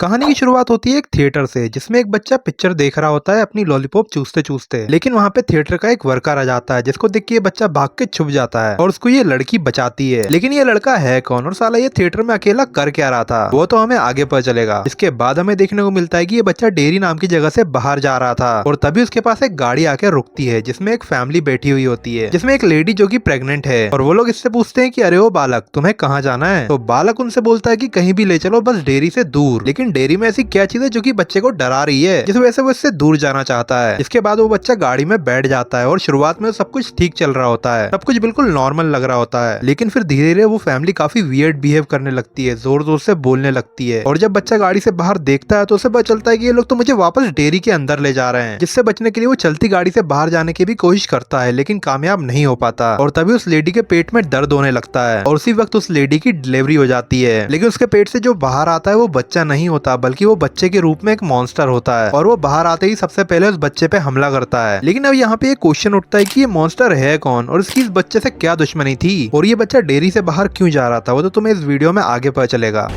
कहानी की शुरुआत होती है एक थिएटर से, जिसमें एक बच्चा पिक्चर देख रहा होता है अपनी लॉलीपॉप चूसते चूसते। लेकिन वहाँ पे थिएटर का एक वर्कर आ जाता है, जिसको देख के ये बच्चा भाग के छुप जाता है और उसको ये लड़की बचाती है। लेकिन ये लड़का है कौन और साला ये थिएटर में अकेला कर क्या रहा था, वो तो हमें आगे पता चलेगा। इसके बाद हमें देखने को मिलता है कि ये बच्चा डेरी नाम की जगह से बाहर जा रहा था और तभी उसके पास एक गाड़ी आके रुकती है, जिसमें एक फैमिली बैठी हुई होती है, जिसमें एक लेडी जो कि प्रेग्नेंट है। और वो लोग इससे पूछते हैं कि अरे वो बालक, तुम्हें कहाँ जाना है? तो बालक उनसे बोलता है कि कहीं भी ले चलो, बस डेयरी से दूर। लेकिन डेयरी में ऐसी क्या चीज है जो कि बच्चे को डरा रही है, जिस वजह से वो इससे दूर जाना चाहता है। इसके बाद वो बच्चा गाड़ी में बैठ जाता है और शुरुआत में सब कुछ ठीक चल रहा होता है, सब कुछ बिल्कुल नॉर्मल लग रहा होता है। लेकिन फिर धीरे धीरे वो फैमिली काफी वियर्ड बिहेव करने लगती है, जोर जोर से बोलने लगती है। और जब बच्चा गाड़ी से बाहर देखता है तो उसे पता चलता है कि ये लोग तो मुझे वापस डेयरी के अंदर ले जा रहे हैं। जिससे बचने के लिए वो चलती गाड़ी से बाहर जाने की भी कोशिश करता है, लेकिन कामयाब नहीं हो पाता। और तभी उस लेडी के पेट में दर्द होने लगता है और उसी वक्त उस लेडी की डिलीवरी हो जाती है। लेकिन उसके पेट से जो बाहर आता है वो बच्चा नहीं होता, बल्कि वो बच्चे के रूप में एक मॉन्स्टर होता है। और वो बाहर आते ही सबसे पहले उस बच्चे पे हमला करता है। लेकिन अब यहाँ पे एक क्वेश्चन उठता है कि ये मॉन्स्टर है कौन और इसकी इस बच्चे से क्या दुश्मनी थी और ये बच्चा डेयरी से बाहर क्यों जा रहा था, वो तो तुम्हें इस वीडियो में आगे पता चलेगा।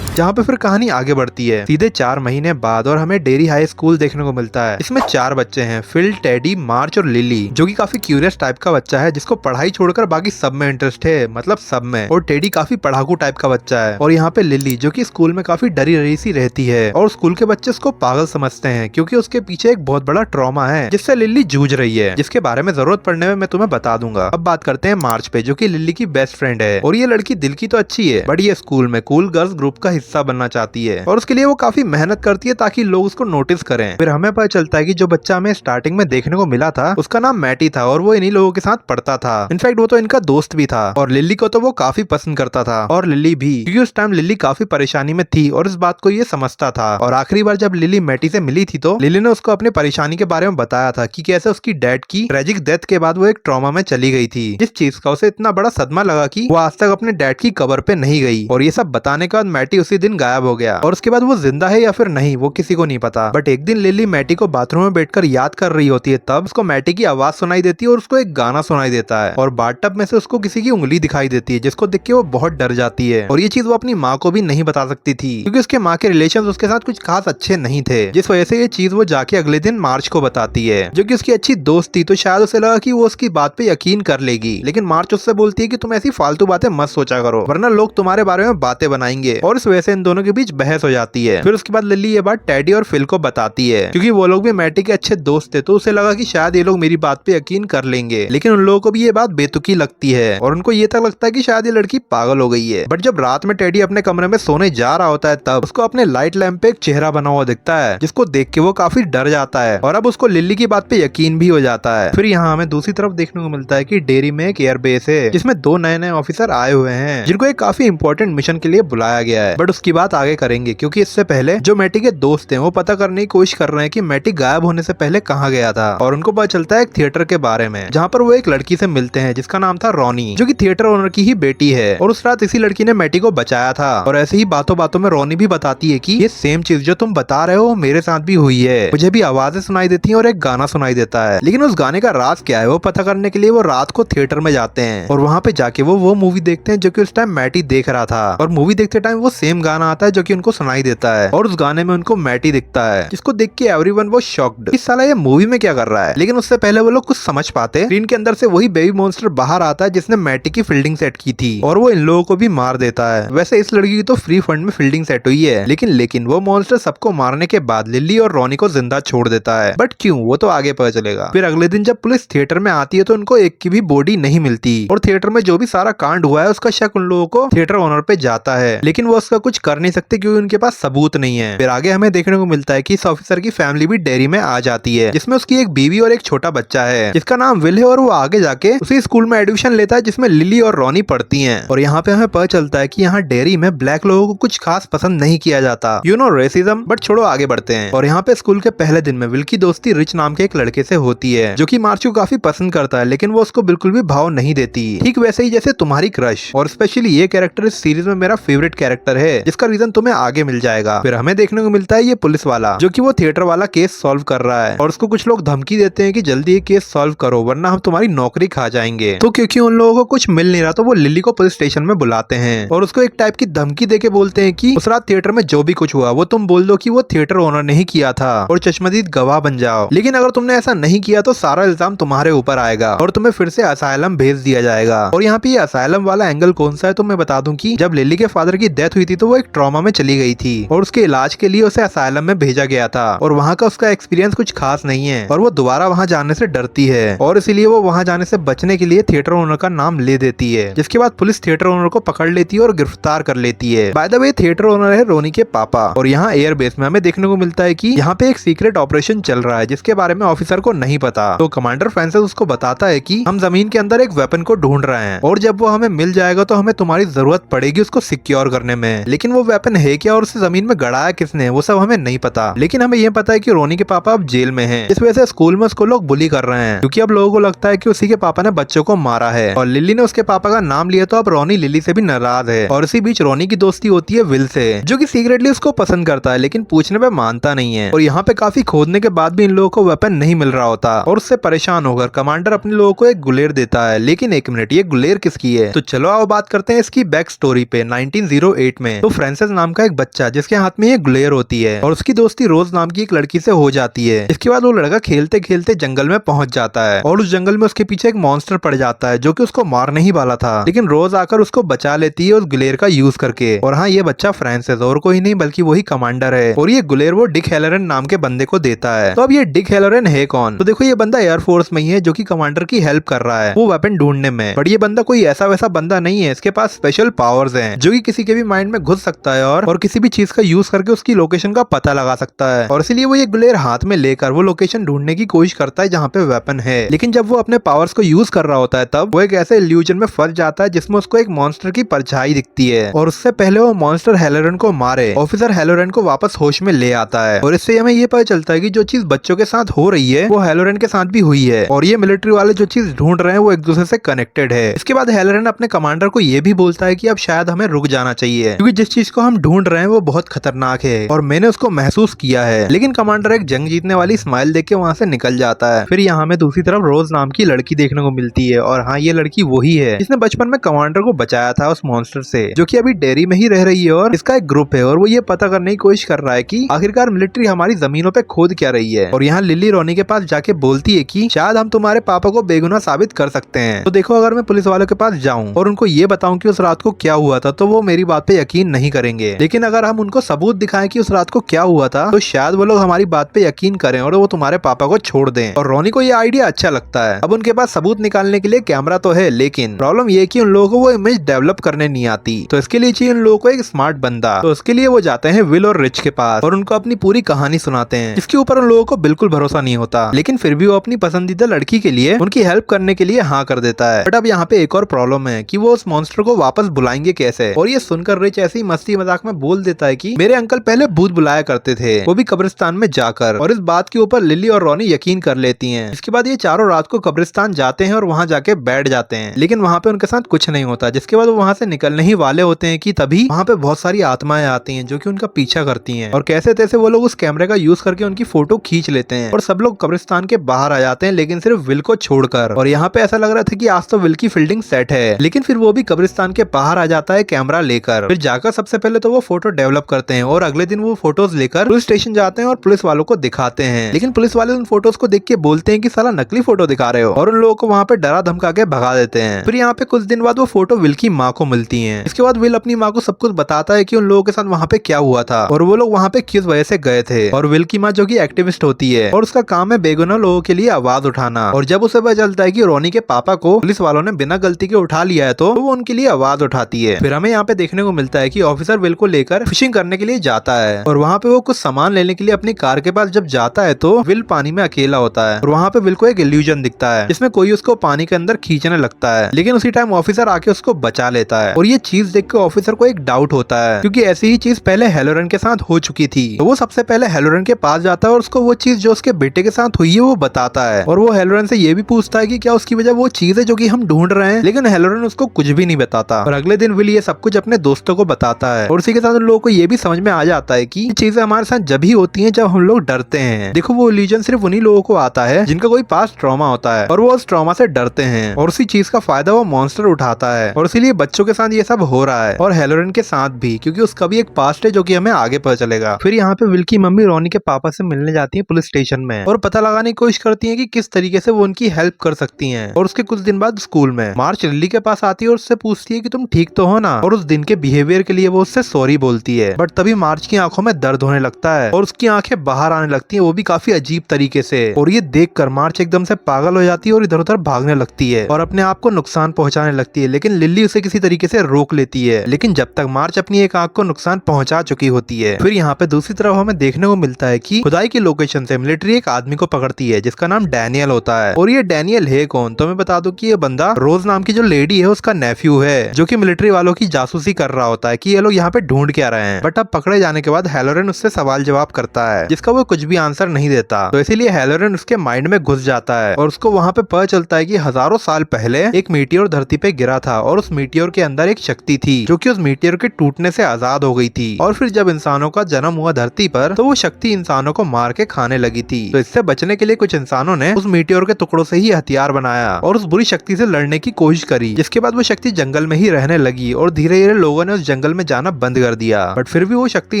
जहाँ पे फिर कहानी आगे बढ़ती है सीधे 4 महीने बाद और हमें डेयरी हाई स्कूल देखने को मिलता है। इसमें 4 बच्चे हैं, फिल, टेडी, मार्च और लिली, जो कि काफी क्यूरियस टाइप का बच्चा है, जिसको पढ़ाई छोड़कर बाकी सब में इंटरेस्ट है, मतलब सब में। और टेडी काफी पढ़ाकू टाइप का बच्चा है। और यहाँ पे लिली जो कि स्कूल में काफी डरी डरी सी रहती है और स्कूल के बच्चे उसको पागल समझते हैं, क्योंकि उसके पीछे एक बहुत बड़ा ट्रॉमा है जिससे लिली जूझ रही है, जिसके बारे में जरूरत पड़ने में मैं तुम्हें बता दूंगा। अब बात करते हैं मार्च पे, जो की लिली की बेस्ट फ्रेंड है। और ये लड़की दिल की तो अच्छी है, बट ये स्कूल में कूल गर्ल्स ग्रुप का हिस्सा बनना चाहती है और उसके लिए वो काफी मेहनत करती है ताकि लोग उसको नोटिस करें। फिर हमें पता चलता है कि जो बच्चा हमें स्टार्टिंग में देखने को मिला था उसका नाम मैटी था और वो इन्हीं लोगों के साथ पढ़ता था। इनफैक्ट वो तो इनका दोस्त भी था और लिली को तो वो काफी पसंद करता था और लिली भी, क्योंकि उस टाइम लिली काफी परेशानी में थी और इस बात को ये समझता था। और आखिरी बार जब लिली मैटी से मिली थी तो लिली ने उसको अपनी परेशानी के बारे में बताया था कि कैसे उसकी डैड की ट्रेजिक डेथ के बाद वो एक ट्रॉमा में चली गई थी, जिस चीज का उसे इतना बड़ा सदमा लगा कि वो आज तक अपने डैड की कब्र पे नहीं गई। और ये सब बताने के बाद मैटी उसी दिन गायब हो गया और उसके बाद वो जिंदा है या फिर नहीं वो किसी को नहीं पता। बट एक दिन लिली मैटी को बाथरूम में बैठकर याद कर रही होती है, तब उसको मैटी की आवाज सुनाई देती है और उसको एक गाना सुनाई देता है और बाथटब में से उसको किसी की उंगली दिखाई देती है, जिसको देख के वो बहुत डर जाती है। और ये चीज वो अपनी माँ को भी नहीं बता सकती थी, क्योंकि उसके माँ के रिलेशन उसके साथ कुछ खास अच्छे नहीं थे, जिस वजह से ये चीज वो जाके अगले दिन मार्च को बताती है, जो कि उसकी अच्छी दोस्त थी। तो शायद उसे लगा कि वो उसकी बात पे यकीन कर लेगी, लेकिन मार्च उससे बोलती है कि तुम ऐसी फालतू बातें मत सोचा करो, वरना लोग तुम्हारे बारे में बातें बनाएंगे। और इस वजह से इन दोनों के बीच बहस हो जाती है। फिर उसके बाद लिली ये बात टेडी और फिल को बताती है, क्योंकि वो लोग भी मैटी के अच्छे दोस्त थे, तो उसे लगा कि शायद ये लोग मेरी बात पे यकीन कर लेंगे। लेकिन उन लोगों को भी ये बात बेतुकी लगती है और उनको ये तक लगता है कि शायद ये लड़की पागल हो गई है। बट जब रात में टेडी अपने कमरे में सोने जा रहा होता है तब उसको अपने लाइट लैंप पे एक चेहरा बना हुआ दिखता है, जिसको देख के वो काफी डर जाता है और अब उसको लिली की बात पे यकीन भी हो जाता है। फिर यहाँ हमें दूसरी तरफ देखने को मिलता है कि डेयरी में एक एयरबेस है, जिसमें 2 नए नए ऑफिसर आए हुए हैं, जिनको एक काफी इंपॉर्टेंट मिशन के लिए बुलाया गया है। बट उसकी बात आगे करेंगे, क्योंकि इससे पहले जो मैटी के दोस्त हैं वो पता करने की कोशिश कर रहे हैं कि मैटी गायब होने से पहले कहाँ गया था। और उनको पता चलता है एक थिएटर के बारे में, जहाँ पर वो एक लड़की से मिलते हैं जिसका नाम था रोनी, जो कि थिएटर ओनर की ही बेटी है। और उस रात इसी लड़की ने मैटी को बचाया था। और ऐसे ही बातों बातों में रोनी भी बताती है कि ये सेम चीज जो तुम बता रहे हो मेरे साथ भी हुई है, मुझे भी आवाजें सुनाई देती हैं और एक गाना सुनाई देता है। लेकिन उस गाने का राज क्या है वो पता करने के लिए वो रात को थिएटर में जाते हैं और वहाँ पे जाके वो मूवी देखते हैं जो कि उस टाइम मैटी देख रहा था। और मूवी देखते टाइम वो सेम गाना आता है जो कि उनको सुनाई देता है और उस गाने में उनको मैटी दिखता है, जिसको देख के एवरीवन वो शॉक्ड, इस साला ये मूवी में क्या कर रहा है। लेकिन उससे पहले वो लोग कुछ समझ पाते, स्क्रीन के अंदर से वही बेबी मॉन्स्टर बाहर आता है जिसने मैटी की फील्डिंग सेट की थी और वो इन लोगों को भी मार देता है। वैसे इस लड़की की तो फ्री फंड में फील्डिंग सेट हुई है, लेकिन वो मॉन्स्टर सबको मारने के बाद लिली और रोनी को जिंदा छोड़ देता है। बट क्यों, वो तो आगे पता चलेगा। फिर अगले दिन जब पुलिस थिएटर में आती है तो उनको एक की भी बॉडी नहीं मिलती और थिएटर में जो भी सारा कांड हुआ है उसका शक उन लोगों को थिएटर ओनर पे जाता है, लेकिन वो उसका कुछ कर नहीं सकते क्योंकि उनके पास सबूत नहीं है। फिर आगे हमें देखने को मिलता है कि इस ऑफिसर की फैमिली भी डेयरी में आ जाती है, जिसमें उसकी एक बीवी और एक छोटा बच्चा है जिसका नाम विल है। और वो आगे जाके उसी स्कूल में एडमिशन लेता है जिसमें लिली और रोनी पढ़ती हैं। और यहाँ पे हमें पता चलता है कि यहाँ डेयरी में ब्लैक लोगों को कुछ खास पसंद नहीं किया जाता, यू नो रेसिज्म। बट छोड़ो, आगे बढ़ते हैं। और यहाँ पे स्कूल के पहले दिन में विल की दोस्ती रिच नाम के एक लड़के से होती है, जो कि मार्च को काफी पसंद करता है, लेकिन वो उसको बिल्कुल भी भाव नहीं देती, ठीक वैसे ही जैसे तुम्हारी क्रश। और स्पेशली ये कैरेक्टर इस सीरीज में मेरा फेवरेट कैरेक्टर है, है, जिसका रीजन तुम्हें आगे मिल जाएगा। फिर हमें देखने को मिलता है ये पुलिस वाला जो कि वो थिएटर वाला केस सॉल्व कर रहा है और उसको कुछ लोग धमकी देते हैं कि जल्दी ये केस सॉल्व करो वरना हम तुम्हारी नौकरी खा जाएंगे। तो क्योंकि उन लोगों को कुछ मिल नहीं रहा तो वो लिली को पुलिस स्टेशन में बुलाते हैं और उसको एक टाइप की धमकी देके बोलते हैं कि उस रात थिएटर में जो भी कुछ हुआ वो तुम बोल दो कि वो थिएटर ओनर ने ही किया था और चश्मदीद गवाह बन जाओ, लेकिन अगर तुमने ऐसा नहीं किया तो सारा इल्जाम तुम्हारे ऊपर आएगा और तुम्हें फिर से असाइलम भेज दिया जाएगा। और यहाँ पे ये असाइलम वाला एंगल कौन सा है तो मैं बता दूं कि जब लिली के फादर की डेथ हुई थी तो वो एक ट्रॉमा में चली गई थी और उसके इलाज के लिए उसे असाइलम में भेजा गया था और वहाँ का उसका एक्सपीरियंस कुछ खास नहीं है और वो दोबारा वहाँ जाने से डरती है और इसीलिए वो वहाँ जाने से बचने के लिए थिएटर ओनर का नाम ले देती है, जिसके बाद पुलिस थिएटर ओनर को पकड़ लेती है और गिरफ्तार कर लेती है। By the way theatre owner है रोनी के पापा और यहाँ एयरबेस में हमें देखने को मिलता है कि यहाँ पे एक सीक्रेट ऑपरेशन चल रहा है जिसके बारे में ऑफिसर को नहीं पता। तो कमांडर फ्रांसिस उसको बताता है कि हम जमीन के अंदर एक वेपन को ढूंढ रहे हैं और जब वो हमें मिल जाएगा तो हमें तुम्हारी जरूरत पड़ेगी उसको सिक्योर करने में, लेकिन वो वेपन है क्या और उसे जमीन में गड़ाया किसने वो सब हमें नहीं पता। लेकिन हमें ये पता है कि रोनी के पापा अब जेल में हैं, इस वजह से स्कूल में उसको लोग बुली कर रहे हैं क्योंकि अब लोगों को लगता है कि उसी के पापा ने बच्चों को मारा है और लिली ने उसके पापा का नाम लिया तो अब रोनी लिली से भी नाराज है। और इसी बीच रोनी की दोस्ती होती है विल से जो कि सीक्रेटली उसको पसंद करता है लेकिन पूछने पे मानता नहीं है और यहाँ पे काफी खोदने के बाद भी इन लोगों को वेपन नहीं मिल रहा होता और उससे परेशान होकर कमांडर अपने लोगों को एक गुलेर देता है। लेकिन एक मिनट, ये गुलेर किसकी है? तो चलो आओ बात करते हैं इसकी बैक स्टोरी पे। 1908 में तो फ्रांसिस नाम का एक बच्चा जिसके हाथ में ये गुलेर होती है और उसकी दोस्ती रोज नाम की एक लड़की से हो जाती है। इसके बाद वो लड़का खेलते खेलते जंगल में पहुंच जाता है और उस जंगल में उसके पीछे एक मॉन्स्टर पड़ जाता है जो कि उसको मारने ही वाला था, लेकिन रोज आकर उसको बचा लेती है उस गुलेर का यूज करके। और हाँ, ये बच्चा फ्रांसिस और कोई नहीं बल्कि वही कमांडर है और ये गुलेर वो डिक हेलरन नाम के बंदे को देता है। तो अब ये डिक हेलरन है कौन? तो देखो, ये बंदा एयरफोर्स में ही है जो कि कमांडर की हेल्प कर रहा है वो वेपन ढूंढने में, बट ये बंदा कोई ऐसा वैसा बंदा नहीं है। इसके पास स्पेशल पावर्स हैं जो कि किसी के भी माइंड में घुस सकता है और किसी भी चीज का यूज करके उसकी लोकेशन का पता लगा सकता है और इसलिए वो ये गुलेर हाथ में लेकर वो लोकेशन ढूंढने की कोशिश करता है जहाँ पे वेपन है। लेकिन जब वो अपने पावर्स को यूज कर रहा होता है तब वो एक ऐसे इल्यूजन में फंस जाता है जिसमें उसको एक मॉन्स्टर की परछाई दिखती है और उससे पहले वो मॉन्स्टर हेलोरन को मारे ऑफिसर हेलोरन को वापस होश में ले आता है और इससे हमें ये पता चलता है कि जो चीज बच्चों के साथ हो रही है वो हेलोरन के साथ भी हुई है और ये मिलिट्री वाले जो चीज ढूंढ रहे हैं वो एक दूसरे से कनेक्टेड है। इसके बाद हेलोरन अपने कमांडर को ये भी बोलता है कि अब शायद हमें रुक जाना चाहिए क्योंकि जिस चीज को हम ढूंढ रहे हैं वो बहुत खतरनाक है और मैंने उसको महसूस किया है। लेकिन कमांडर एक जंग जीतने वाली स्माइल देख के वहाँ से निकल जाता है। फिर यहाँ में दूसरी तरफ रोज नाम की लड़की देखने को मिलती है और हाँ, ये लड़की वही है जिसने बचपन में कमांडर को बचाया था उस मॉन्स्टर से, जो कि अभी डेयरी में ही रह रही है और इसका एक ग्रुप है और वो ये पता करने की कोशिश कर रहा है कि आखिरकार मिलिट्री हमारी जमीनों पे खोद क्या रही है। और यहाँ लिली रोनी के पास जाके बोलती है कि शायद हम तुम्हारे पापा को बेगुनाह साबित कर सकते हैं। तो देखो, अगर मैं पुलिस वालों के पास जाऊं और उनको ये बताऊं कि उस रात को क्या हुआ था तो वो मेरी बात पे यकीन नहीं करेंगे, लेकिन अगर हम उनको सबूत दिखाएं कि उस रात को क्या हुआ था तो शायद वो लोग हमारी बात पे यकीन करें और वो तुम्हारे पापा को छोड़ दें। और रोनी को ये आइडिया अच्छा लगता है। अब उनके पास सबूत निकालने के लिए कैमरा तो है, लेकिन प्रॉब्लम ये कि उन लोगों को वो इमेज डेवलप करने नहीं आती, तो इसके लिए चाहिए उन लोगों को एक स्मार्ट बंदा। तो उसके लिए वो जाते हैं विल और रिच के पास और उनको अपनी पूरी कहानी सुनाते हैं जिसके ऊपर उन लोगों को बिल्कुल भरोसा नहीं होता, लेकिन फिर भी वो अपनी पसंदीदा लड़की के लिए उनकी हेल्प करने के लिए हाँ कर देता है। बट अब यहाँ पे एक और प्रॉब्लम है कि वो उस मॉन्स्टर को वापस बुलाएंगे कैसे। और ये सुनकर रिच ऐसी मस्ती मजाक में बोल देता है कि मेरे अंकल पहले भूत बुलाया करते थे, वो भी कब्रिस्तान में जाकर। और इस बात के ऊपर लिली और रोनी यकीन कर लेती हैं। इसके बाद ये चारों रात को कब्रिस्तान जाते हैं और वहाँ जाके बैठ जाते हैं, लेकिन वहाँ पे उनके साथ कुछ नहीं होता। जिसके बाद वो वहाँ से निकलने ही वाले होते हैं कि तभी वहाँ पे बहुत सारी आत्माएं आती हैं जो कि उनका पीछा करती हैं और कैसे तैसे वो लोग उस कैमरे का यूज करके उनकी फोटो खींच लेते हैं और सब लोग कब्रिस्तान के बाहर आ जाते हैं, लेकिन सिर्फ विल को छोड़कर। और यहाँ पे ऐसा लग रहा था कि आज तो विल की फील्डिंग सेट है, लेकिन फिर वो भी कब्रिस्तान के बाहर आ जाता है कैमरा लेकर। फिर जाकर सबसे पहले तो वो फोटो डेवलप करते हैं और अगले दिन वो फोटोज लेकर पुलिस स्टेशन जाते हैं और पुलिस वालों को दिखाते हैं। लेकिन पुलिस वाले उन फोटोज को देख के बोलते हैं कि साला नकली फोटो दिखा रहे हो और उन लोगों को वहाँ पे डरा धमका के भगा देते हैं। फिर यहाँ पे कुछ दिन बाद वो फोटो विल की माँ को मिलती है। इसके बाद विल अपनी माँ को सब कुछ बताता है कि उन लोगों के साथ वहाँ पे क्या हुआ था और वो लोग वहाँ पे किस वजह से गए थे। और विल की माँ जो कि एक्टिविस्ट होती है और उसका काम है बेगुनाह लोगों के लिए आवाज उठाना। और जब उसे पता चलता है कि रोनी के पापा को पुलिस वालों ने बिना गलती के उठा लिया है तो वो उनके लिए आवाज उठाती है। फिर हमें यहाँ पे देखने को मिलता है कि ऑफिसर विल को लेकर फिशिंग करने के लिए जाता है और वहाँ पे वो कुछ सामान लेने के लिए अपनी कार के पास जब जाता है तो विल पानी में अकेला होता है और वहाँ पे विल को एक इल्यूजन दिखता है जिसमें कोई उसको पानी के अंदर खींचने लगता है, लेकिन उसी टाइम ऑफिसर आके उसको बचा लेता है। और ये चीज देख के ऑफिसर को एक डाउट होता है क्योंकि ऐसी ही चीज पहले हेलोरन के साथ हो चुकी थी। तो वो सबसे पहले हेलोरन के पास जाता है और उसको वो चीज जो उसके बेटे के साथ हुई है वो बताता है और वो हेलोरन से ये भी पूछता है कि क्या उसकी वजह वो चीज है जो कि हम ढूंढ रहे हैं, लेकिन हेलोरन उसको कुछ भी नहीं बताता। और अगले दिन विल ये सब कुछ अपने दोस्तों को बताता है और उसी के साथ उन लोगों को ये भी समझ में आ जाता है कि चीजें हमारे साथ जब ही होती हैं जब हम लोग डरते हैं। देखो वो इल्यूजन सिर्फ उन्हीं लोगों को आता है जिनका कोई पास्ट ट्रॉमा होता है और वो उस ट्रॉमा से डरते हैं और उसी चीज का फायदा वो मॉन्स्टर उठाता है और इसीलिए बच्चों के साथ ये सब हो रहा है और हेलोरेन के साथ भी, क्योंकि उसका भी एक पास्ट है जो कि हमें आगे पता चलेगा। फिर यहाँ पे विल की मम्मी रॉनी के पापा से मिलने जाती है पुलिस स्टेशन में और पता लगाने की कोशिश करती है कि किस तरीके से वो उनकी हेल्प कर सकती हैं। और उसके कुछ दिन बाद स्कूल में मार्च लिली के पास आती है और उससे पूछती है कि तुम ठीक तो हो ना, और उस दिन के बिहेवियर के लिए वो उससे सॉरी बोलती है। बट तभी मार्च की आंखों में दर्द होने लगता है और उसकी आंखें बाहर आने लगती है, वो भी काफी अजीब तरीके से। और ये देखकर मार्च एकदम से पागल हो जाती है और इधर उधर भागने लगती है और अपने आप को नुकसान पहुंचाने लगती है, लेकिन लिली उसे किसी तरीके से रोक लेती है। लेकिन जब तक मार्च अपनी एक आंख को नुकसान पहुंचा चुकी होती है। फिर यहाँ पे दूसरी तरफ हमें देखने को मिलता है कि खुदाई की लोकेशन से मिलिट्री एक आदमी को पकड़ती है जिसका नाम डैनियल होता है। और ये डैनियल है कौन, तो मैं बता दूं कि ये बंदा रोज नाम की जो लेडी है उसका नेफ्यू है, जो कि मिलिट्री वालों की जासूसी कर रहा होता है कि ये लोग यहाँ पे ढूंढ क्या रहे हैं। बट अब पकड़े जाने के बाद हेलोरेन उससे सवाल जवाब करता है जिसका वो कुछ भी आंसर नहीं देता, तो इसीलिए हेलोरेन उसके माइंड में घुस जाता है और उसको वहाँ पे पता चलता है कि हजारों साल पहले एक मीटियोर धरती पे गिरा था और उस मीटियोर के अंदर एक शक्ति थी जो कि उस मीटियोर के टूटने से आजाद हो गई थी। और फिर जब इंसानों का जन्म हुआ धरती पर तो वो शक्ति इंसानों को मार के खाने लगी थी। तो इससे बचने के लिए कुछ इंसानों ने उस मीटियोर के टुकड़ों से ही हथियार बनाया और उस बुरी शक्ति से लड़ने की कोशिश करी, जिसके बाद वो शक्ति जंगल में ही रहने लगी और धीरे धीरे लोगों ने उस जंगल में जाना बंद कर दिया। बट फिर भी वो शक्ति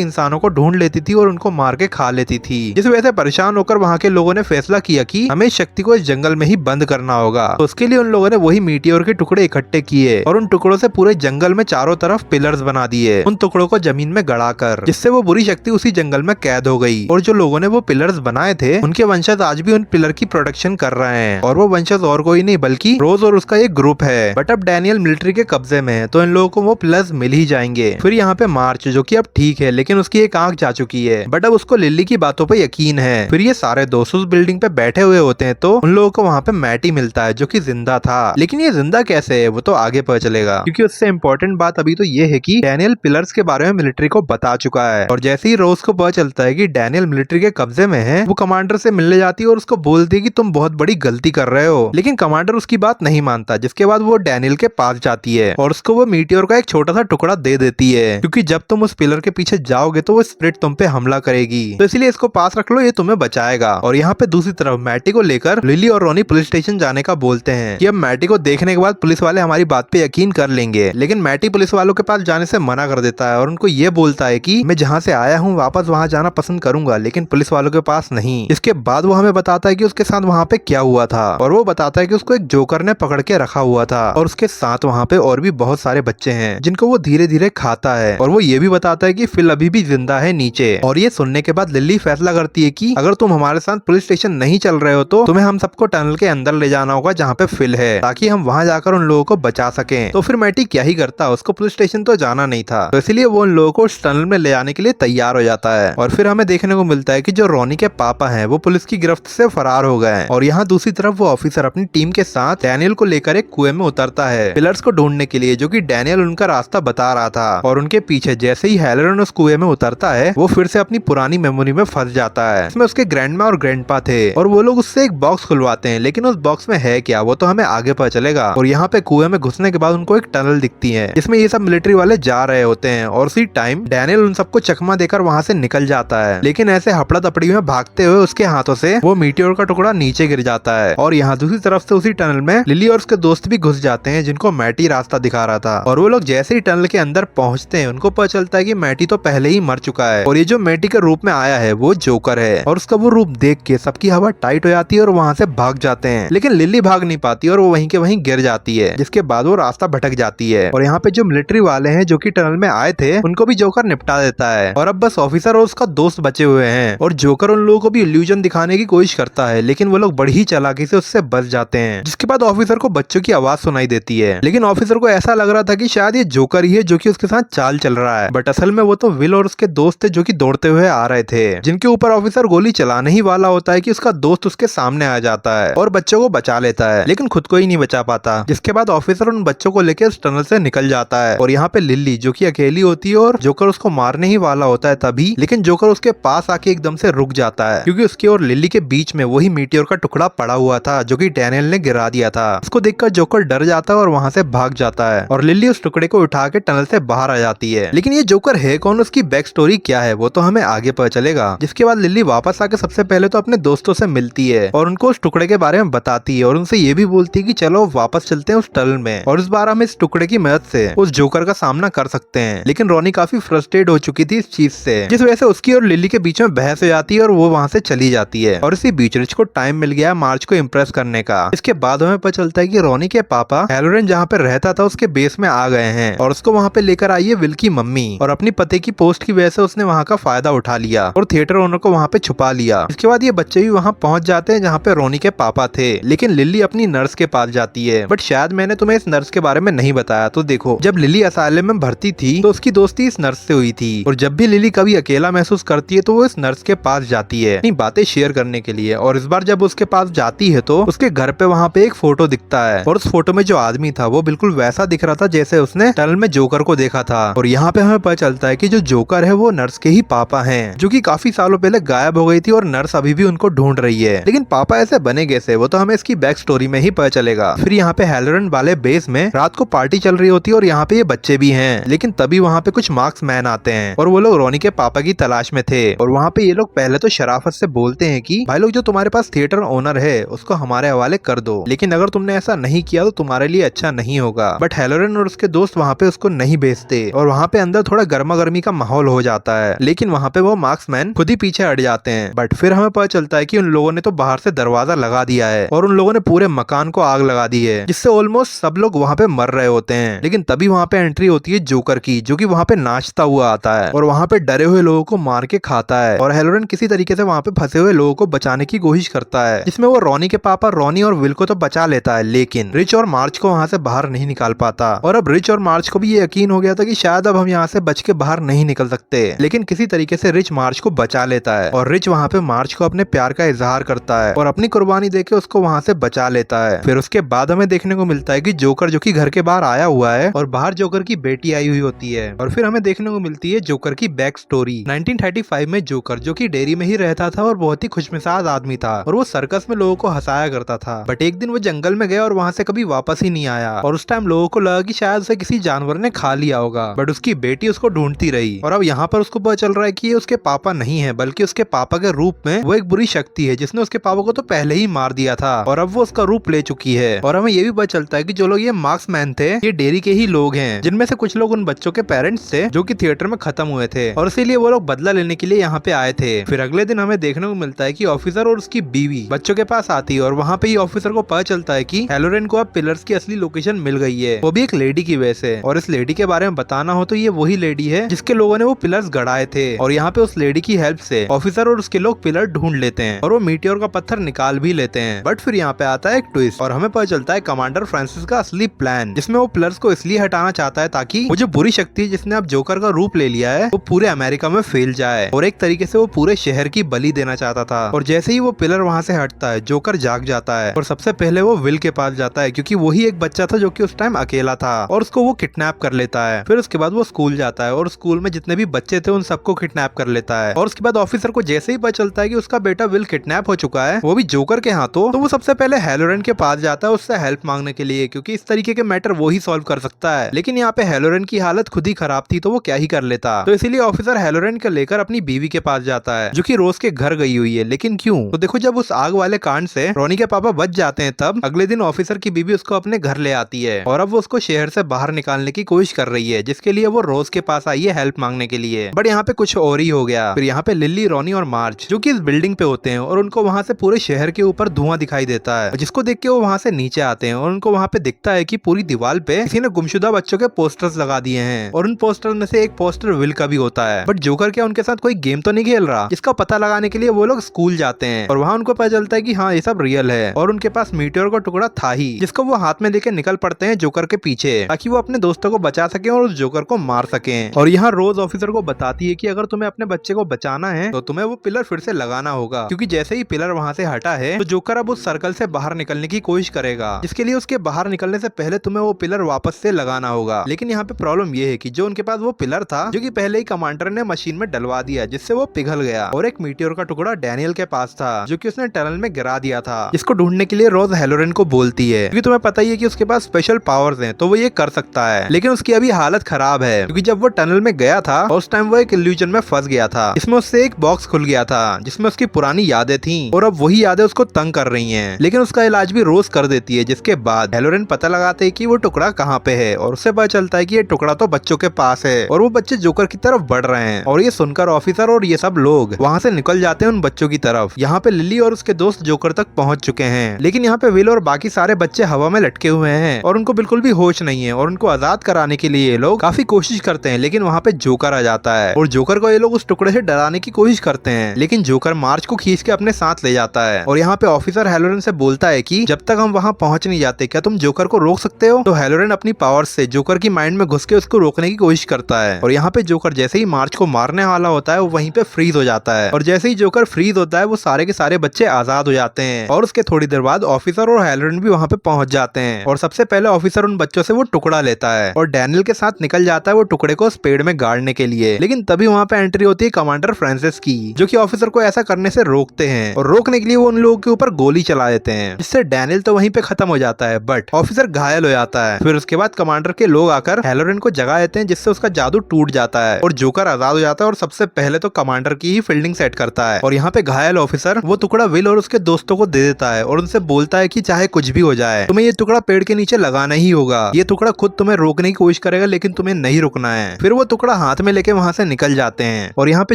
इंसानों को ढूंढ लेती थी और उनको मार के खा लेती थी, जिस वजह से परेशान होकर वहाँ के लोगों ने फैसला किया कि हमें इस शक्ति को इस जंगल में ही बंद करना होगा। तो उसके लिए उन लोगों ने वही मीटियोर के टुकड़े इकट्ठे किए और उन टुकड़ों से पूरे जंगल में चारों तरफ पिलर्स बना दिए, उन टुकड़ों को जमीन में गड़ाकर, जिससे वो बुरी शक्ति उसी जंगल में कैद हो गई। और जो लोगों ने वो पिलर्स बनाए थे उनके वंशज आज भी उन पिलर की प्रोटेक्शन कर रहे हैं और वो वंशज और कोई नहीं बल्कि रोज और उसका एक ग्रुप है। बट अब डैनियल मिलिट्री के कब्जे में है तो इन लोगों को वो पिलर्स मिल ही जाएंगे। फिर यहाँ पे मार्च जो कि अब ठीक है लेकिन उसकी एक आंख जा चुकी है, बट अब उसको लिली की बातों पे यकीन है। फिर ये सारे दोस्त उस बिल्डिंग पे बैठे हुए होते हैं तो उन लोगों को वहाँ पे मैटी मिलता है जो कि जिंदा था, लेकिन ये जिंदा कैसे है वो तो आगे पता चलेगा, क्योंकि उससे इम्पोर्टेंट बात अभी तो ये है कि डैनियल पिलर्स के बारे में मिलिट्री को बता चुका है। और जैसे ही रोज को पता चलता है कि डैनियल मिलिट्री के कब्जे में है, वो कमांडर से मिलने जाती है और उसको बोलती है कि तुम बहुत बड़ी गलती कर रहे हो, लेकिन कमांडर उसकी बात नहीं मानता, जिसके बाद वो डैनियल के पास जाती है और उसको वो मीटियोर का एक छोटा सा टुकड़ा दे देती है, क्योंकि जब तुम उस पिलर के पीछे जाओगे तो वो स्प्रिट तुम पे हमला करेगी, तो इसलिए इसको पास रख लो, ये तुम्हें बचाएगा। और यहाँ पे दूसरी तरफ मैटी को लेकर लिली और रोनी पुलिस स्टेशन जाने का बोलते हैं कि अब मैटी को देखने के बाद पुलिस वाले हमारी बात पे यकीन कर लेंगे, लेकिन मैटी पुलिस वालों के पास जाने से मना कर देता है और उनको ये बोलता है कि मैं जहाँ से आया हूँ वापस वहाँ जाना पसंद करूंगा, लेकिन पुलिस वालों के पास नहीं। इसके बाद वो हमें बताता है कि उसके साथ वहाँ पे क्या हुआ था और वो बताता है कि उसको एक जोकर ने पकड़ के रखा हुआ था और उसके साथ वहाँ पे और भी बहुत सारे बच्चे हैं जिनको वो धीरे धीरे खाता है। और वो ये भी बताता है कि फिल अभी भी जिंदा है नीचे। और ये सुनने के बाद लिली फैसला करती है कि अगर तुम हमारे साथ पुलिस स्टेशन नहीं चल रहे हो तो तुम्हें हम सबको टनल के अंदर ले जाना होगा जहाँ पे फिल है, ताकि हम वहाँ जाकर उन लोगों को बचा सकें। तो फिर मैटी क्या ही करता, उसको पुलिस स्टेशन तो जाना नहीं था, तो इसलिए वो उन लोगों को उस टनल में ले जाने के लिए तैयार हो जाता है। और फिर हमें देखने को मिलता है कि जो रोनी के पापा हैं वो पुलिस की गिरफ्त से फरार हो गए। और यहाँ दूसरी तरफ वो ऑफिसर अपनी टीम के साथ डैनियल को लेकर एक कुएं में उतरता है पिलर्स को ढूंढने के लिए, जो कि डैनियल उनका रास्ता बता रहा था। और उनके पीछे जैसे ही हेलोरेन उस कुएं में उतरता है वो फिर से अपनी पुरानी मेमोरी में फंस जाता है। इसमें उसके ग्रैंडमा और ग्रैंडपा थे और वो लोग उससे एक बॉक्स खुलवाते हैं, लेकिन उस बॉक्स में है क्या वो तो हमें आगे पता चलेगा। और यहाँ पे कुएं में घुसने के बाद उनको एक टनल दिखती है जिसमें ये सब मिलिट्री वाले जा रहे होते हैं और उसी टाइम डैनियल उन सबको चकमा देकर वहाँ से निकल जाता है, लेकिन ऐसे हपड़ा तपड़ी में भागते हुए उसके हाथों से वो मीटियोर का टुकड़ा नीचे गिर जाता है। और यहाँ दूसरी तरफ से उसी टनल में लिली और उसके दोस्त भी घुस जाते हैं जिनको मैटी रास्ता दिखा रहा था। और वो लोग जैसे ही टनल के अंदर पहुंचते हैं उनको पता चलता है कि मैटी तो पहले ही मर चुका है और ये जो मैटी के रूप में आया है वो जोकर है। और उसका वो रूप देख के सबकी हवा टाइट हो जाती है और वहाँ से भाग जाते हैं, लेकिन लिली भाग नहीं पाती और वो वहीं के वहीं गिर जाती है, जिसके बाद वो रास्ता भटक जाती है। और यहाँ पे जो मिलिट्री वाले हैं जो कि टनल में आए थे उनको भी जोकर निपटा देता है और अब बस ऑफिसर और उसका दोस्त बचे हुए हैं। और जोकर उन लोगों को भी इल्यूजन दिखाने की कोशिश करता है, लेकिन वो लोग बड़ी ही चालाकी से उससे बच जाते हैं। जिसके बाद ऑफिसर को बच्चों की आवाज सुनाई देती है, लेकिन ऑफिसर को ऐसा लग रहा था कि शायद ये जोकर ही है जो कि उसके साथ चाल चल रहा है, बट असल में वो तो विल और उसके दोस्त थे जो कि दौड़ते हुए आ रहे थे, जिनके ऊपर ऑफिसर गोली चलाने ही वाला होता है कि उसका दोस्त उसके सामने आ जाता है और बच्चों को बचा लेता है, लेकिन खुद को ही नहीं बचा पाता। जिसके बाद ऑफिसर उन बच्चों को लेकर उस टनल से निकल जाता है और यहाँ पे लिली जो कि अकेली होती है और जोकर उसको मारने ही वाला होता है तभी, लेकिन जोकर उसके पास आके एकदम से रुक जाता है क्योंकि उसके और लिली के बीच में वही मीटियोर का टुकड़ा पड़ा हुआ था जो कि डैनियल ने गिरा दिया था। उसको देखकर जोकर डर जाता है और वहाँ से भाग जाता है और लिली उस टुकड़े को उठा के टनल से बाहर आ जाती है। लेकिन ये जोकर है कौन, उसकी बैक स्टोरी क्या है, वो तो हमें आगे पता चलेगा। जिसके बाद लिली वापस आके सबसे पहले तो अपने दोस्तों से मिलती है और उनको उस टुकड़े के बारे में बताती है और उनसे ये भी बोलती है कि चलो वापस चलते हैं उस टनल में और इस बार हम इस टुकड़े की मदद से उस जोकर का सामना कर सकते हैं। लेकिन रोनी काफी फ्रस्ट्रेट हो चुकी थी इस चीज से, जिस वजह से उसकी और लिली के बीच में बहस हो जाती है और वो वहाँ से चली जाती है। और इसी बीच रिच को टाइम मिल गया मार्च को इम्प्रेस करने का। इसके बाद हमें पता चलता है कि रोनी के पापा हैलोरेन जहाँ पे रहता था उसके बेस में आ गए हैं और उसको वहाँ पे लेकर आई है विल की मम्मी। और अपनी पति की पोस्ट की वजह से उसने वहाँ का फायदा उठा लिया और थिएटर ओनर को वहाँ पे छुपा लिया। इसके बाद ये बच्चे भी वहाँ पहुँच जाते हैं जहाँ पे रोनी के पापा थे। लेकिन लिली अपनी नर्स के पास जाती है, बट शायद मैंने तुम्हें इस नर्स के बारे में नहीं बताया। तो देखो, जब लिली असाइलम में भर्ती थी तो उसकी दोस्ती इस नर्स से हुई थी और जब भी लिली कभी अकेला महसूस करती है तो वो इस नर्स के पास जाती है अपनी बातें शेयर करने के लिए। और इस बार जब उसके पास जाती है तो उसके घर पे वहाँ पे एक फोटो दिखता है और उस फोटो में जो आदमी था वो बिल्कुल वैसा दिख रहा था जैसे उसने टनल में जोकर को देखा था। और यहाँ पे हमें पता चलता है कि जो जोकर है वो नर्स के ही पापा हैं, जो कि काफी सालों पहले गायब हो गई थी और नर्स अभी भी उनको ढूंढ रही है। लेकिन पापा ऐसे बने कैसे, वो तो हमें इसकी बैक स्टोरी में ही पता चलेगा। फिर यहाँ पे हैलोरेन वाले बेस में रात को पार्टी चल रही होती है और यहाँ पे ये बच्चे भी हैं। लेकिन तभी वहाँ पे कुछ मार्क्समैन आते हैं और वो लोग रोनी के पापा की तलाश में थे। और वहाँ पे ये लोग पहले तो शराफत से बोलते हैं कि भाई लोग, जो तुम्हारे पास थिएटर ओनर है उसको हमारे हवाले कर दो, लेकिन अगर तुमने ऐसा नहीं किया तो तुम्हारे लिए अच्छा नहीं होगा। बट हैलोरेन और उसके दोस्त वहाँ पे उसको नहीं भेजते और वहाँ पे अंदर थोड़ा गर्मा गर्मी का माहौल हो जाता है। लेकिन वहाँ पे वो मार्क्समैन खुद ही पीछे हट जाते हैं। बट फिर हमें पता चलता है कि उन लोगों ने तो बाहर से दरवाजा लगा दिया है और उन लोगों ने पूरे मकान को आग लगा दी है, जिससे ऑलमोस्ट सब लोग वहाँ पे मर रहे होते हैं। लेकिन तभी वहाँ पे एंट्री होती है जोकर की, जो कि वहाँ पे नाचता हुआ आता है और वहाँ पे डरे हुए लोगों को मार के खाता है। और हैलोरेन किसी तरीके से वहाँ पे फंसे हुए लोगों को बचाने की कोशिश करता है, जिसमें वो रोनी के पापा रोनी और विल को तो बचा लेता है, लेकिन रिच और मार्च को वहाँ से बाहर नहीं निकाल पाता। और अब रिच और मार्च को भी ये यकीन हो गया था कि शायद अब हम यहाँ से बच के बाहर नहीं निकल सकते। लेकिन किसी तरीके से रिच मार्च को बचा लेता है और रिच वहाँ पे मार्च को अपने प्यार का इजहार करता है और अपनी कुर्बानी देके उसको वहाँ से बचा लेता है। फिर उसके बाद हमें देखने को मिलता है कि जोकर, जो कि घर के बाहर आया हुआ है और बाहर जोकर की बेटी आई हुई होती है। और फिर हमें देखने को मिलती है जोकर की बैक स्टोरी। 1935 में जोकर, जो कि डेयरी में ही रहता था और बहुत ही खुशमिजाज आदमी था और वो सर्कस में लोगों को हंसाया करता था। बट एक दिन वो जंगल में गया और वहाँ से कभी वापस ही नहीं आया और उस टाइम लोगों को लगा कि शायद उसे किसी जानवर ने खा लिया होगा। बट उसकी बेटी उसको ढूंढती रही और अब यहाँ पर उसको पता चल रहा है कि ये उसके पापा नहीं है, बल्कि उसके पापा के रूप में वो एक बुरी शक्ति है जिसने उसके पापा को तो पहले ही मार दिया था और अब वो उसका रूप ले चुकी है। और हमें ये भी पता चलता है कि जो लोग ये मार्क्समैन थे ये डेयरी के ही लोग हैं, जिनमें से कुछ लोग उन बच्चों के पेरेंट्स थे जो कि थिएटर में खत्म हुए थे और इसीलिए वो लोग बदला लेने के लिए यहाँ पे आए थे। फिर अगले दिन हमें देखने को मिलता है कि ऑफिसर और उसकी बीवी बच्चों के पास आती है और वहाँ पे ही ऑफिसर को पता चलता है कि हैलोरेन को अब पिलर्स की असली लोकेशन मिल गई है, वो भी एक लेडी की वजह से। और इस लेडी के बारे में बताना हो तो ये वही लेडी है जिसके लोगों ने वो पिलर्स गड़ाए थे। और यहाँ पे उस लेडी की हेल्प से ऑफिसर और उसके लोग पिलर ढूंढ लेते हैं और वो मीटियोर का पत्थर निकाल भी लेते हैं। बट फिर यहाँ पे आता है एक ट्विस्ट और हमें पता चलता है कमांडर फ्रांसिस का असली प्लान, जिसमें वो पिलर्स को इसलिए हटाना चाहता है ताकि वो जो बुरी शक्ति जिसने अब जोकर का रूप ले लिया है वो पूरे अमेरिका में फैल जाए। और एक तरीके से वो पूरे शहर की बलि देना चाहता था। और जैसे ही वो पिलर वहाँ से हटता है जोकर जाग जाता है और सबसे पहले वो विल के पास जाता है, क्योंकि वही एक बच्चा था जो कि उस टाइम अकेला था और उसको वो किडनैप कर लेता है। फिर उसके बाद वो स्कूल जाता है और स्कूल में जितने भी बच्चे थे उन सबको किडनैप कर लेता है। और उसके बाद ऑफिसर को जैसे ही पता चलता है कि उसका बेटा विल किडनैप हो चुका है, वो भी जोकर के हाथों, तो वो सबसे पहले हैलोरेन के पास जाता है उससे हेल्प मांगने के लिए, क्योंकि इस तरीके के मैटर वो ही सॉल्व कर सकता है। लेकिन यहाँ पे हैलोरेन की हालत खुद ही खराब थी तो वो क्या ही कर लेता। तो इसीलिए ऑफिसर हैलोरेन को लेकर अपनी बीवी के पास जाता है जो कि रोज के घर गई हुई है। लेकिन क्यों? तो देखो, जब उस आग वाले कांड से रोनी के पापा बच जाते हैं तब अगले दिन ऑफिसर की बीवी उसको अपने घर ले आती है और अब वो उसको शहर से बाहर निकालने की कोशिश कर रही है, जिसके लिए वो रोज के पास आई है हेल्प मांगने के लिए। बट यहाँ पे कुछ और ही हो गया। फिर यहाँ पे लिली, रोनी और मार्च जो कि इस बिल्डिंग पे होते हैं और उनको वहाँ से पूरे शहर के ऊपर धुआं दिखाई देता है, जिसको देख के वो वहाँ से नीचे आते हैं और उनको वहाँ पे दिखता है कि पूरी दीवार पे किसी ने गुमशुदा बच्चों के पोस्टर्स लगा दिए हैं और उन पोस्टर में से एक पोस्टर विल का भी होता है। बट जोकर क्या उनके साथ कोई गेम तो नहीं खेल रहा? इसका पता लगाने के लिए वो लोग स्कूल जाते हैं और वहाँ उनको पता चलता है कि हाँ, ये सब रियल है और उनके पास मीटियोर का टुकड़ा था ही, जिसको वो हाथ में लेके निकल पड़ते हैं जोकर के पीछे ताकि वो अपने दोस्तों को बचा सके और उस जोकर को मार सके। और यहाँ रोज ऑफिसर को बताती है कि अगर तुम्हें अपने बच्चे को बचाना है तो तुम्हें वो पिलर फिर से लगाना होगा, क्योंकि जैसे ही पिलर वहाँ से हटा है तो जोकर अब उस सर्कल से बाहर निकलने की कोशिश करेगा, जिसके लिए उसके बाहर निकलने से पहले तुम्हें वो पिलर वापस से लगाना होगा। लेकिन यहाँ पे प्रॉब्लम ये है कि जो उनके पास वो पिलर था जो कि पहले ही कमांडर ने मशीन में डलवा दिया, जिससे वो पिघल गया और एक मीटियोर का टुकड़ा डैनियल के पास था जो कि उसने टनल में गिरा दिया था, जिसको ढूंढने के लिए रोज हैलोरेन को बोलती है, क्योंकि तुम्हें पता ही है कि उसके पास स्पेशल पावर्स हैं तो वो ये कर सकता है। लेकिन उसकी अभी हालत खराब है, क्योंकि जब वो टनल में गया था उस टाइम वो एक इल्यूजन में फंस गया था। इसमें उससे एक बॉक्स खुल गया था जिसमें उसकी पुरानी यादें थी और अब वही यादें उसको तंग कर रही हैं। लेकिन उसका इलाज भी रोज कर देती है, जिसके बाद हैलोरेन पता लगाते है कि वो टुकड़ा कहाँ पे है और उससे पता चलता है कि ये टुकड़ा तो बच्चों के पास है और वो बच्चे जोकर की तरफ बढ़ रहे हैं। और ये सुनकर ऑफिसर और ये सब लोग वहाँ से निकल जाते हैं उन बच्चों की तरफ। यहाँ पे लिली और उसके दोस्त जोकर तक पहुंच चुके हैं, लेकिन यहाँ पे विल और बाकी सारे बच्चे हवा में लटके हुए हैं और उनको बिल्कुल भी होश नहीं है। और उनको आजाद कराने के लिए ये लोग काफी कोशिश करते हैं, लेकिन वहाँ पे जोकर आ जाता है और जोकर को ये लोग उस टुकड़े से डराने की कोशिश करते हैं, लेकिन जोकर मार्च को खींच के अपने साथ ले जाता है। और यहाँ पे ऑफिसर हैलोरेन से बोलता है कि जब तक हम वहाँ पहुँच नहीं जाते क्या तुम जोकर को रोक सकते हो। तो हैलोरेन अपनी पावर से जोकर की माइंड में घुस के उसको रोकने की कोशिश करता है। और यहाँ पे जोकर जैसे ही मार्च को मारने वाला होता है वो वहीं पे फ्रीज हो जाता है। और जैसे ही जोकर फ्रीज होता है वो सारे के सारे बच्चे आजाद हो जाते हैं। और उसके थोड़ी देर बाद ऑफिसर और हैलोरेन भी वहाँ पे पहुंच जाते हैं। और सबसे पहले ऑफिसर उन बच्चों से वो टुकड़ा लेता है और डैनियल के साथ निकल जाता है वो टुकड़े को उस पेड़ में गाड़ने के लिए। लेकिन तभी वहाँ पे एंट्री होती है कमांडर फ्रांसिस की, जो कि ऑफिसर को ऐसा करने से रोकते हैं। और रोकने के लिए वो उन लोगों के ऊपर गोली चला देते हैं, जिससे डैनियल तो वहीं पे खत्म हो जाता है, बट ऑफिसर घायल हो जाता है। फिर उसके बाद कमांडर के लोग आकर हैलोरेन को जगा देते हैं, जिससे उसका जादू टूट जाता है और जोकर आजाद हो जाता है। और सबसे पहले तो कमांडर की ही फील्डिंग सेट करता है। और यहाँ पे घायल ऑफिसर वो टुकड़ा विल और उसके दोस्तों को दे देता है और उनसे बोलता है कि चाहे कुछ भी हो जाए तुम्हें ये टुकड़ा पेड़ के नीचे लगाना ही होगा। ये टुकड़ा खुद तुम्हें रोकने की कोशिश करेगा, लेकिन तुम्हें नहीं रुकना है। फिर वो टुकड़ा हाथ में लेके वहाँ से निकल जाते हैं और यहाँ पे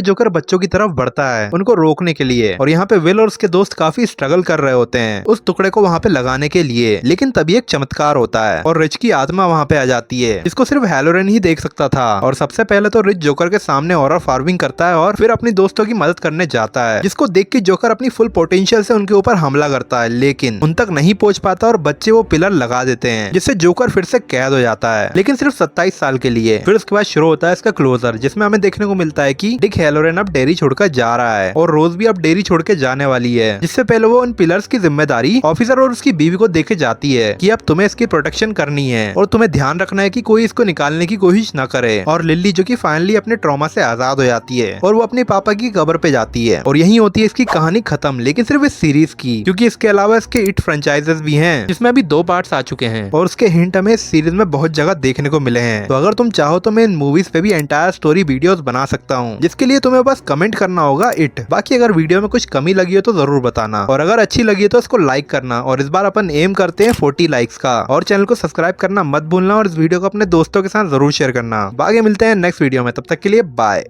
जोकर बच्चों की तरफ बढ़ता है उनको रोकने के लिए। और यहाँ पे विल और उसके दोस्त काफी स्ट्रगल कर रहे होते हैं उस टुकड़े को वहाँ पे लगाने के लिए। लेकिन तभी एक चमत्कार होता है और रिच की आत्मा वहाँ पे आ जाती है, जिसको सिर्फ हैलोरेन ही देख सकता था। और सबसे पहले तो रिच जोकर के सामने हॉरर फार्मिंग करता है और फिर अपनी दोस्तों की मदद करने जाता है, जिसको देख के जोकर अपनी फुल पोटेंशियल से उनके ऊपर हमला करता है, लेकिन उन तक नहीं पहुंच पाता और बच्चे वो पिलर लगा देते हैं, जिससे जोकर फिर से कैद हो जाता है, लेकिन सिर्फ 27 साल के लिए। फिर उसके बाद शुरू होता है इसका क्लोजर, जिसमें हमें देखने को मिलता है कि डिक हैलोरेन अब डेयरी छोड़कर जा रहा है और रोज भी अब डेयरी छोड़ के जाने वाली है, जिससे पहले वो उन पिलर्स की जिम्मेदारी ऑफिसर और उसकी बीवी को देके जाती है कि अब तुम्हें इसकी प्रोटेक्शन करनी है और तुम्हें ध्यान रखना है कि कोई इसको निकालने की कोशिश न करे। और लिली जो कि फाइनली अपने ट्रॉमा से आजाद हो जाती है और वो अपने पापा की कब्र पे जाती है। और यही होती है इसकी कहानी खत्म, लेकिन सिर्फ इस सीरीज की, क्योंकि इसके अलावा इसके इट फ्रेंचाइजेस भी हैं, जिसमें अभी 2 पार्ट्स आ चुके हैं और उसके हिंट हमें इस सीरीज में बहुत जगह देखने को मिले हैं। तो अगर तुम चाहो तो मैं इन मूवीज पे भी एंटायर स्टोरी वीडियोस बना सकता हूँ, जिसके लिए तुम्हें बस कमेंट करना होगा इट। बाकी अगर वीडियो में कुछ कमी लगी हो तो जरूर बताना, और अगर अच्छी लगी तो इसको लाइक करना। और इस बार अपन एम करते हैं 40 लाइक्स का, और चैनल को सब्सक्राइब करना मत भूलना और इस वीडियो को अपने दोस्तों के साथ जरूर शेयर करना। बाकी मिलते हैं नेक्स्ट वीडियो में, तब तक के लिए बाय।